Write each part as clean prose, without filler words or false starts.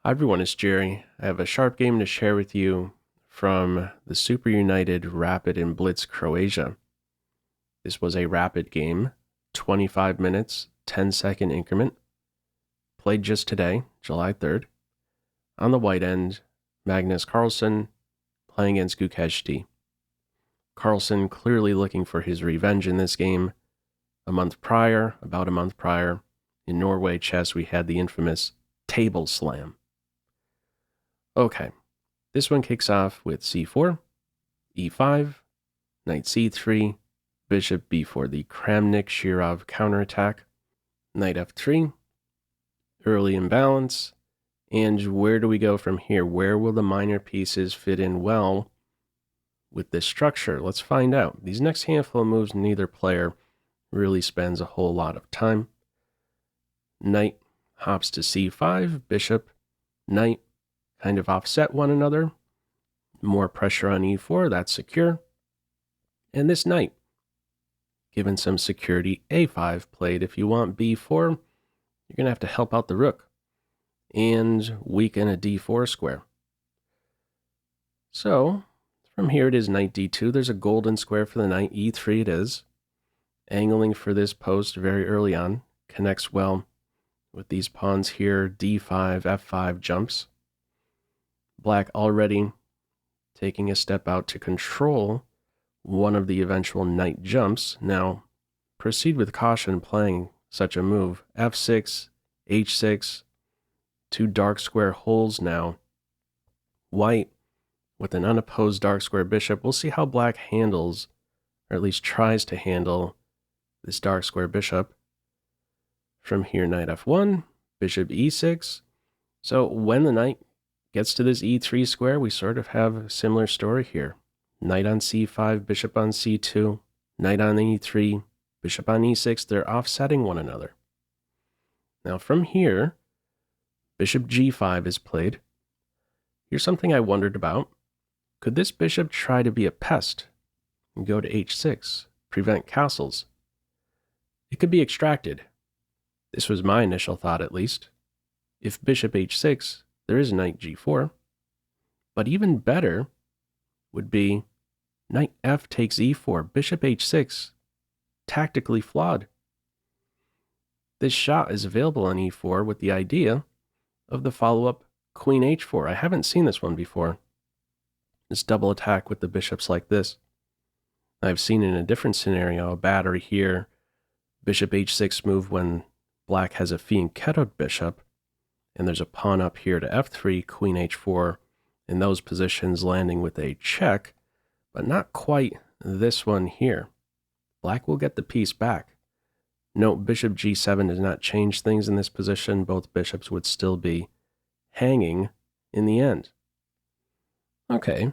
Hi everyone, it's Jerry. I have a sharp game to share with you from the SuperUnited Rapid and Blitz Croatia. This was a rapid game, 25 minutes, 10-second increment. Played just today, July 3rd. On the white end, Magnus Carlsen playing against Gukesh. Carlsen clearly looking for his revenge in this game. About a month prior, in Norway Chess, we had the infamous table slam. Okay, this one kicks off with c4, e5, knight c3, bishop b4, the Kramnik-Shirov counterattack, knight f3, early imbalance, and where do we go from here? Where will the minor pieces fit in well with this structure? Let's find out. These next handful of moves, neither player really spends a whole lot of time. Knight hops to c5, bishop, knight, kind of offset one another. More pressure on e4, that's secure. And this knight, given some security, a5 played. If you want b4, you're going to have to help out the rook and weaken a d4 square. So, from here it is knight d2. There's a golden square for the knight, e3 it is. Angling for this post very early on. Connects well with these pawns here, d5, f5 jumps. Black already taking a step out to control one of the eventual knight jumps. Now, proceed with caution playing such a move. f6, h6, two dark square holes now. White with an unopposed dark square bishop. We'll see how black handles, or at least tries to handle, this dark square bishop. From here, knight f1, bishop e6. So when the knight gets to this e3 square, we sort of have a similar story here. Knight on c5, bishop on c2, knight on e3, bishop on e6, they're offsetting one another. Now from here, bishop g5 is played. Here's something I wondered about. Could this bishop try to be a pest and go to h6, prevent castles? It could be extracted. This was my initial thought at least. If bishop h6, there is knight g4, but even better would be knight f takes e4, bishop h6, tactically flawed. This shot is available on e4 with the idea of the follow-up queen h4. I haven't seen this one before. This double attack with the bishops like this. I've seen in a different scenario, a battery here, bishop h6 move when black has a fianchettoed bishop, and there's a pawn up here to f3, queen h4, in those positions landing with a check, but not quite this one here. Black will get the piece back. Note, bishop g7 does not change things in this position. Both bishops would still be hanging in the end. Okay,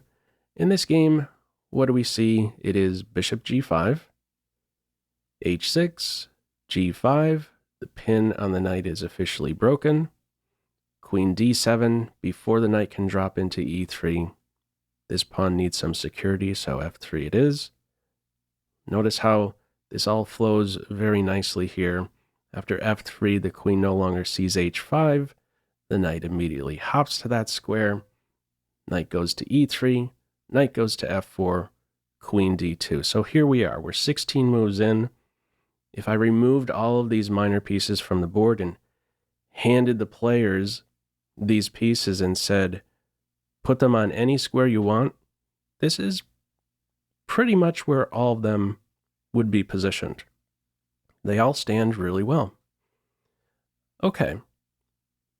in this game, what do we see? It is bishop g5, h6, g5, the pin on the knight is officially broken. Queen d7 before the knight can drop into e3. This pawn needs some security, so f3 it is. Notice how this all flows very nicely here. After f3, the queen no longer sees h5. The knight immediately hops to that square. Knight goes to e3. Knight goes to f4. Queen d2. So here we are. We're 16 moves in. If I removed all of these minor pieces from the board and handed the players these pieces and said, put them on any square you want, this is pretty much where all of them would be positioned. They all stand really well. Okay,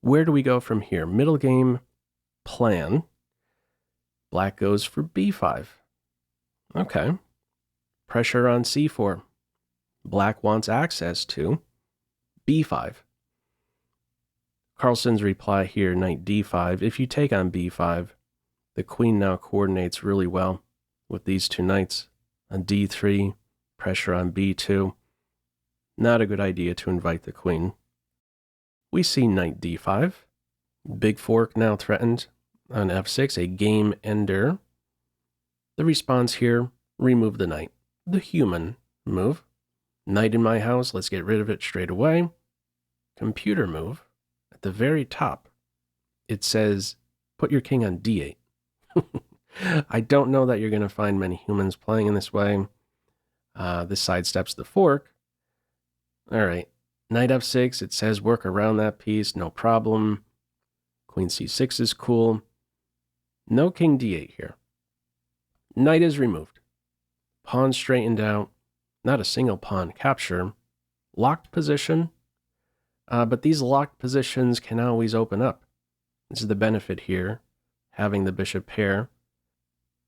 where do we go from here? Middle game plan. Black goes for b5. Okay, pressure on c4. Black wants access to b5. Carlsen's reply here, knight d5. If you take on b5, the queen now coordinates really well with these two knights. On d3, pressure on b2. Not a good idea to invite the queen. We see knight d5. Big fork now threatened on f6, a game ender. The response here, remove the knight. The human move. Knight in my house, let's get rid of it straight away. Computer move. At the very top, it says, put your king on d8. I don't know that you're going to find many humans playing in this way. This sidesteps the fork. All right, knight f6, it says work around that piece, no problem. Queen c6 is cool. No king d8 here. Knight is removed. Pawn straightened out. Not a single pawn capture. Locked position. But these locked positions can always open up. This is the benefit here, having the bishop pair.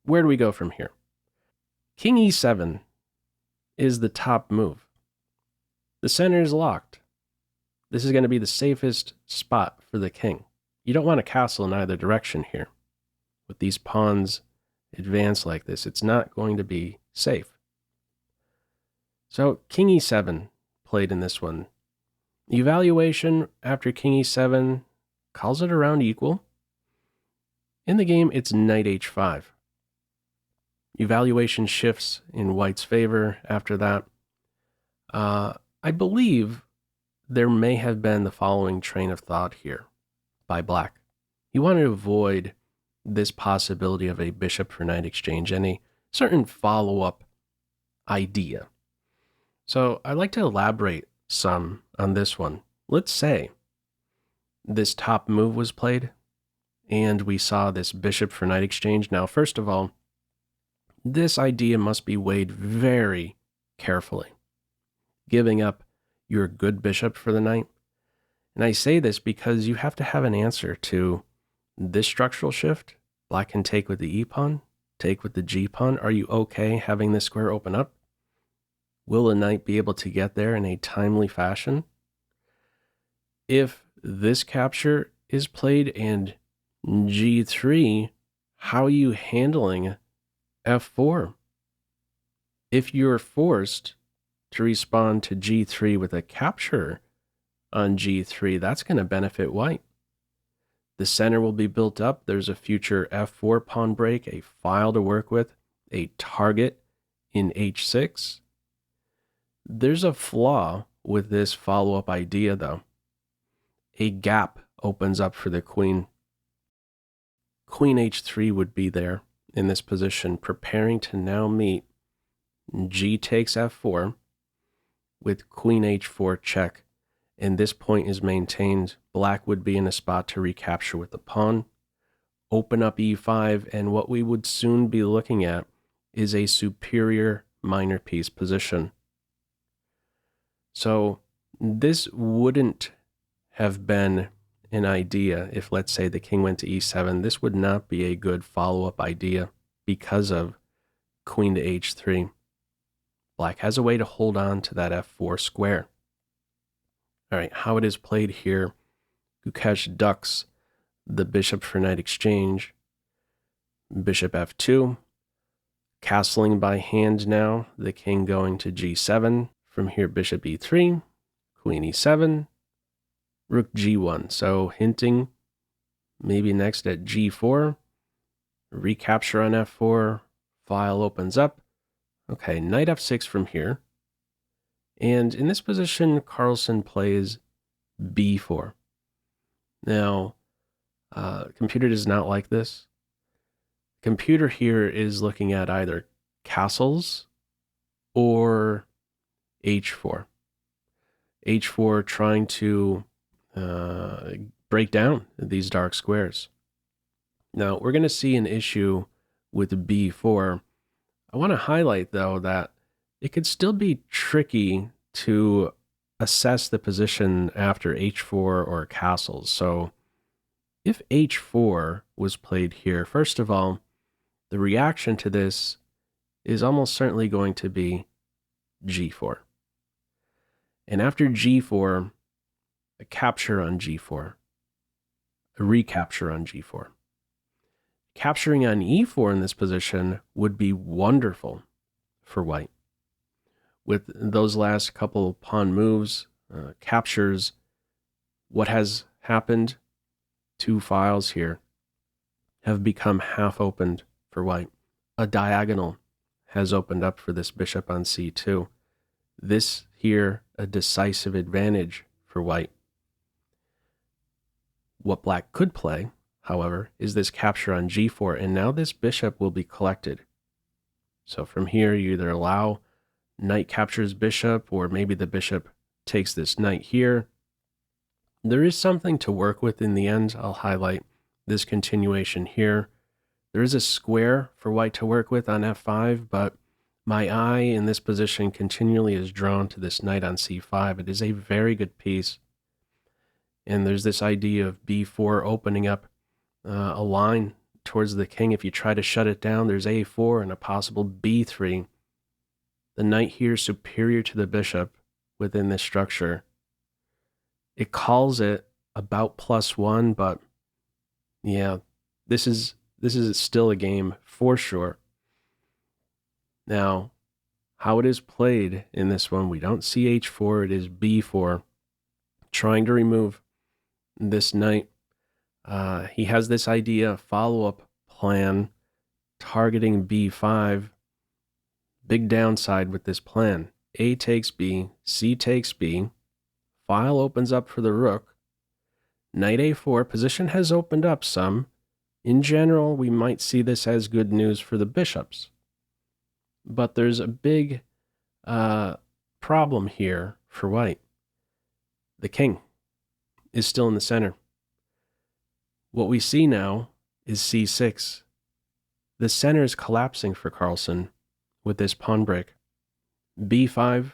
Where do we go from here? King e7 is the top move. The center is locked. This is going to be the safest spot for the king. You don't want to castle in either direction here. With these pawns advanced like this, it's not going to be safe. So King e7 played in this one. Evaluation after King e7 calls it around equal. In the game, it's knight h5. Evaluation shifts in white's favor after that. I believe there may have been the following train of thought here by black. He wanted to avoid this possibility of a bishop for knight exchange and a certain follow-up idea. So I'd like to elaborate some on this one. Let's say this top move was played and we saw this bishop for knight exchange. Now, first of all, this idea must be weighed very carefully. Giving up your good bishop for the knight. And I say this because you have to have an answer to this structural shift. Black can take with the e pawn, take with the g pawn. Are you okay having this square open up? Will the knight be able to get there in a timely fashion? If this capture is played and g3, how are you handling f4? If you're forced to respond to g3 with a capture on g3, that's going to benefit white. The center will be built up. There's a future f4 pawn break, a file to work with, a target in h6. There's a flaw with this follow-up idea, though. A gap opens up for the queen. Queen h3 would be there in this position, preparing to now meet g takes f4 with queen h4 check. And this point is maintained. Black would be in a spot to recapture with the pawn, open up e5, and what we would soon be looking at is a superior minor piece position. So this wouldn't have been an idea if, let's say, the king went to e7. This would not be a good follow-up idea because of queen to h3. Black has a way to hold on to that f4 square. All right, how it is played here. Gukesh ducks the bishop for knight exchange. Bishop f2. Castling by hand now. The king going to g7. From here, bishop e3. Queen e7. Rook g1. So hinting maybe next at g4. Recapture on f4. File opens up. Okay, knight f6 from here. And in this position, Carlsen plays b4. Now, computer does not like this. Computer here is looking at either castles or h4. h4 trying to break down these dark squares. Now, we're going to see an issue with b4. I want to highlight, though, that it could still be tricky to assess the position after h4 or castles. So if h4 was played here, first of all, the reaction to this is almost certainly going to be g4. And after g4, a capture on g4, a recapture on g4. Capturing on e4 in this position would be wonderful for white. With those last couple pawn moves, captures, what has happened, two files here have become half opened for white. A diagonal has opened up for this bishop on c2. This here, a decisive advantage for white. What black could play however, is this capture on g4, and now this bishop will be collected. So from here, you either allow knight captures bishop, or maybe the bishop takes this knight here. There is something to work with in the end. I'll highlight this continuation here. There is a square for white to work with on f5, but my eye in this position continually is drawn to this knight on c5. It is a very good piece. And there's this idea of b4 opening up a line towards the king. If you try to shut it down, there's a4 and a possible b3. The knight here is superior to the bishop within this structure. It calls it about +1, but yeah, this is still a game for sure. Now, how it is played in this one, we don't see h4, it is b4, trying to remove this knight. He has this idea, follow-up plan, targeting b5. Big downside with this plan. A takes b, c takes b, file opens up for the rook, knight a4, position has opened up some. In general, we might see this as good news for the bishops. But there's a big problem here for white. The king is still in the center. What we see now is c6. The center is collapsing for Carlsen with this pawn break. b5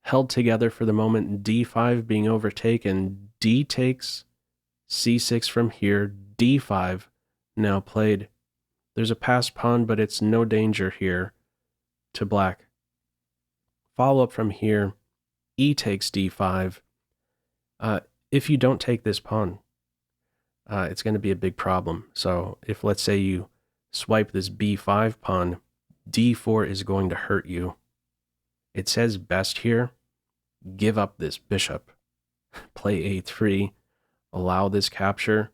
held together for the moment, d5 being overtaken, d takes, c6 from here, d5 now played. There's a passed pawn, but it's no danger here to black. Follow up from here, e takes d5. If you don't take this pawn, it's going to be a big problem. So if, let's say, you swipe this b5 pawn, d4 is going to hurt you. It says best here, give up this bishop, play a3, allow this capture.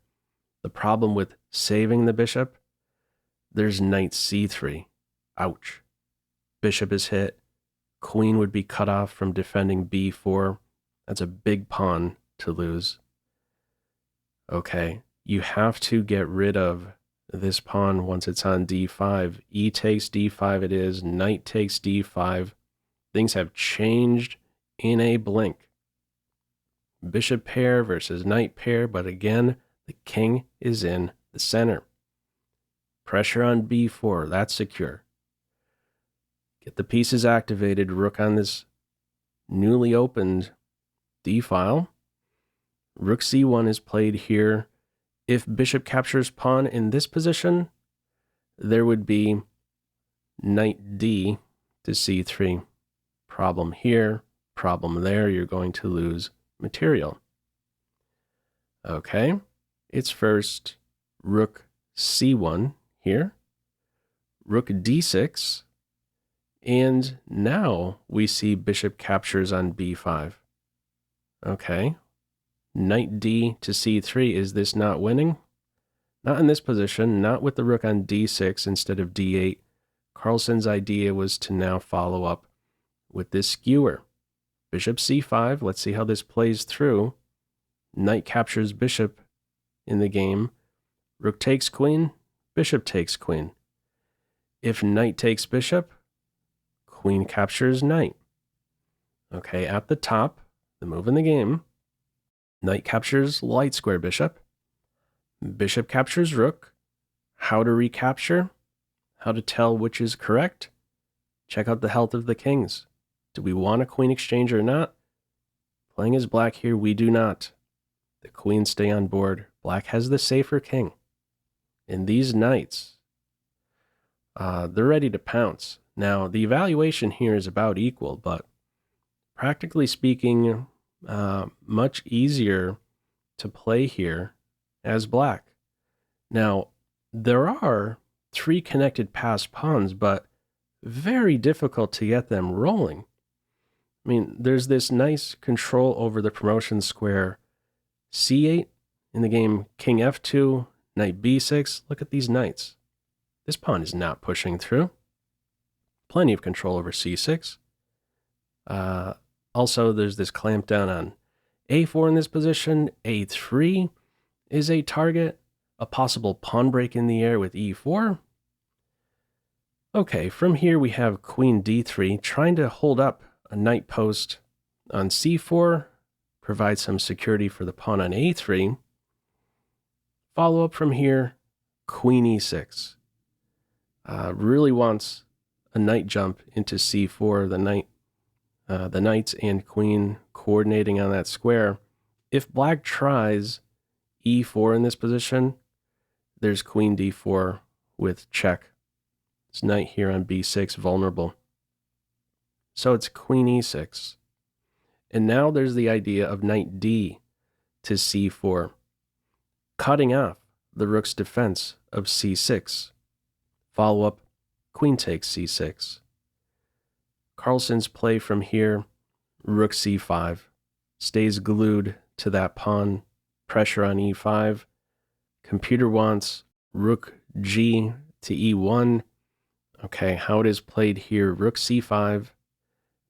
The problem with saving the bishop, there's knight c3. Ouch. Bishop is hit. Queen would be cut off from defending b4. That's a big pawn to lose. Okay, you have to get rid of this pawn once it's on d5. E takes d5 it is, knight takes d5. Things have changed in a blink. Bishop pair versus knight pair, but again, the king is in the center. Pressure on b4, that's secure. Get the pieces activated, rook on this newly opened d-file. Rook c1 is played here. If bishop captures pawn in this position, there would be knight d to c3. Problem here, problem there, you're going to lose material. Okay, it's first rook c1 here, rook d6, and now we see bishop captures on b5. Okay, knight d to c3, is this not winning? Not in this position, not with the rook on d6 instead of d8. Carlsen's idea was to now follow up with this skewer. Bishop c5, let's see how this plays through. Knight captures bishop in the game. Rook takes queen, bishop takes queen. If knight takes bishop, queen captures knight. Okay, at the top, the move in the game, knight captures light square bishop. Bishop captures rook. How to recapture? How to tell which is correct? Check out the health of the kings. Do we want a queen exchange or not? Playing as black here, we do not. The queens stay on board. Black has the safer king. And these knights, they're ready to pounce. Now, the evaluation here is about equal, but practically speaking, much easier to play here as black. Now, there are 3 connected passed pawns, but very difficult to get them rolling. I mean, there's this nice control over the promotion square c8 in the game king f2, knight b6. Look at these knights. This pawn is not pushing through. Plenty of control over c6. Also, there's this clamp down on a4 in this position. a3 is a target. a possible pawn break in the air with e4. Okay, from here we have queen d3 trying to hold up a knight post on c4, provide some security for the pawn on a3. Follow up from here, queen e6. Really wants a knight jump into c4, the knights and queen coordinating on that square. If black tries e4 in this position, there's queen d4 with check. This knight here on b6 vulnerable. So it's queen e6. And now there's the idea of knight d to c4, cutting off the rook's defense of c6. Follow up, queen takes c6. Carlsen's play from here, rook c5, stays glued to that pawn, pressure on e5. Computer wants rook g to e1. Okay, how it is played here, rook c5.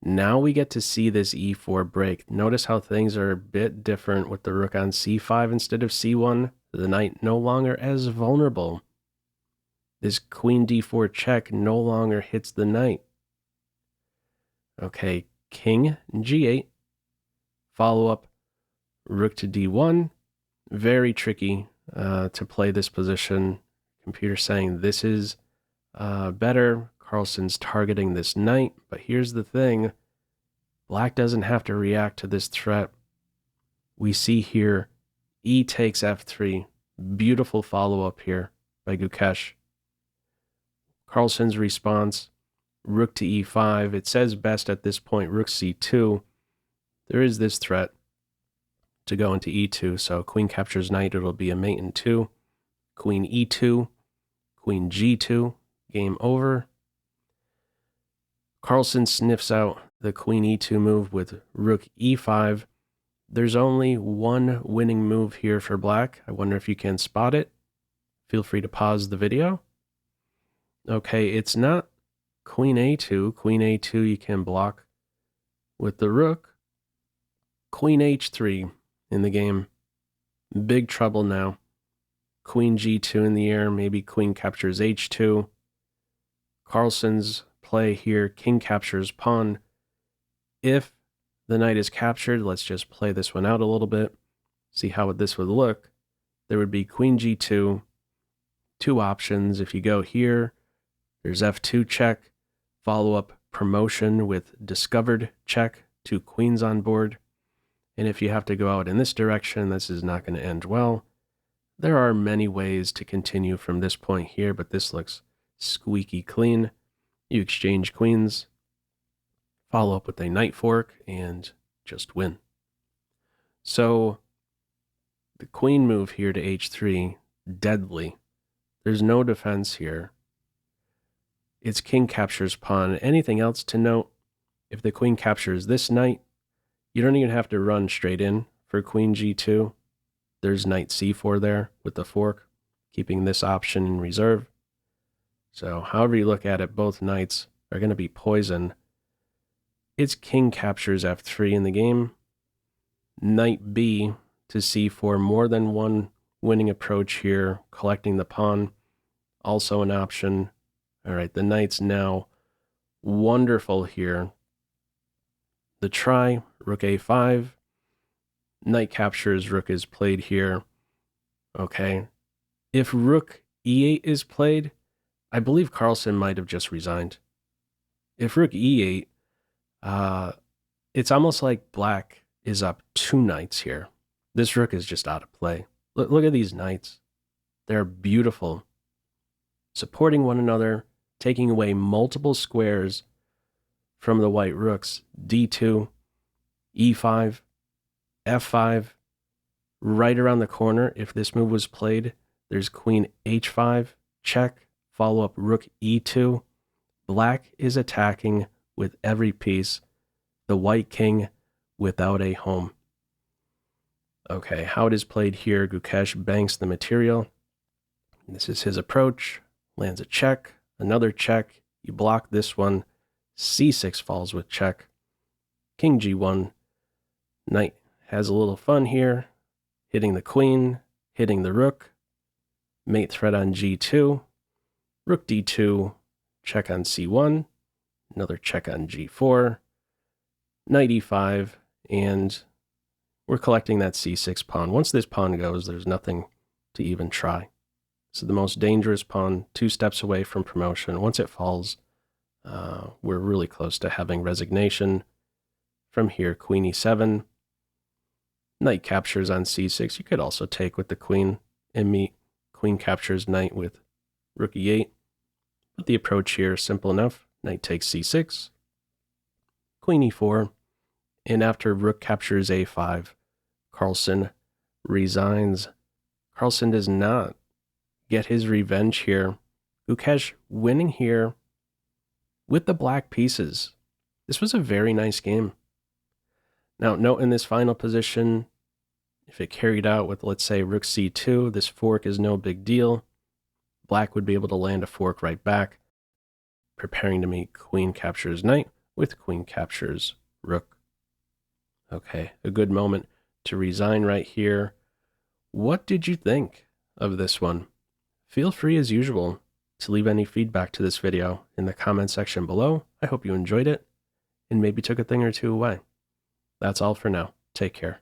Now we get to see this e4 break. Notice how things are a bit different with the rook on c5 instead of c1. The knight no longer as vulnerable. This queen d4 check no longer hits the knight. Okay, king g8. Follow up, rook to d1. Very tricky to play this position. Computer saying this is better. Carlsen's targeting this knight, but here's the thing. Black doesn't have to react to this threat. We see here, e takes f3. Beautiful follow-up here by Gukesh. Carlsen's response, rook to e5. It says best at this point, rook c2. There is this threat to go into e2, so queen captures knight, it'll be a mate in 2. Queen e2, queen g2, game over. Carlsen sniffs out the queen e2 move with rook e5. There's only one winning move here for black. I wonder if you can spot it. Feel free to pause the video. Okay, it's not queen a2. Queen a2 you can block with the rook. Queen h3 in the game. Big trouble now. Queen g2 in the air, maybe queen captures h2. Carlsen's play here, king captures pawn. If the knight is captured, let's just play this one out a little bit, see how this would look. There would be queen g2, two options. If you go here, there's f2 check, follow up promotion with discovered check, 2 queens on board. And if you have to go out in this direction, this is not going to end well. There are many ways to continue from this point here, but this looks squeaky clean. You exchange queens, follow up with a knight fork, and just win. So the queen move here to h3, deadly. There's no defense here. It's king captures pawn. Anything else to note? If the queen captures this knight, you don't even have to run straight in for queen g2. There's knight c4 there with the fork, keeping this option in reserve. So however you look at it, both knights are going to be poisoned. It's king captures f3 in the game. Knight b to c4, more than one winning approach here, collecting the pawn. Also an option. All right, the knight's now wonderful here. The try, rook a5. Knight captures, rook is played here. Okay. If rook e8 is played, I believe Carlsen might have just resigned. If rook e8, it's almost like black is up 2 knights here. This rook is just out of play. Look at these knights. They're beautiful. Supporting one another, taking away multiple squares from the white rooks. d2, e5, f5. Right around the corner, if this move was played, there's queen h5, check, follow up rook e2. Black is attacking with every piece. The white king without a home. Okay, how it is played here, Gukesh banks the material. This is his approach. Lands a check, another check. You block this one. c6 falls with check. King g1. Knight has a little fun here. Hitting the queen, hitting the rook. mate threat on g2, rook d2, check on c1, another check on g4, knight e5, and we're collecting that c6 pawn. Once this pawn goes, there's nothing to even try. So the most dangerous pawn, 2 steps away from promotion. Once it falls, we're really close to having resignation. From here, queen e7, knight captures on c6. You could also take with the queen and meet. Queen captures knight with rook e8. But the approach here is simple enough. Knight takes c6, queen e4, and after rook captures a5, Carlsen resigns. Carlsen does not get his revenge here. Gukesh winning here with the black pieces. This was a very nice game. Now, note in this final position, if it carried out with, let's say, rook c2, this fork is no big deal. Black would be able to land a fork right back, preparing to meet queen captures knight with queen captures rook. Okay, a good moment to resign right here. What did you think of this one? Feel free, as usual, to leave any feedback to this video in the comment section below. I hope you enjoyed it and maybe took a thing or two away. That's all for now. Take care.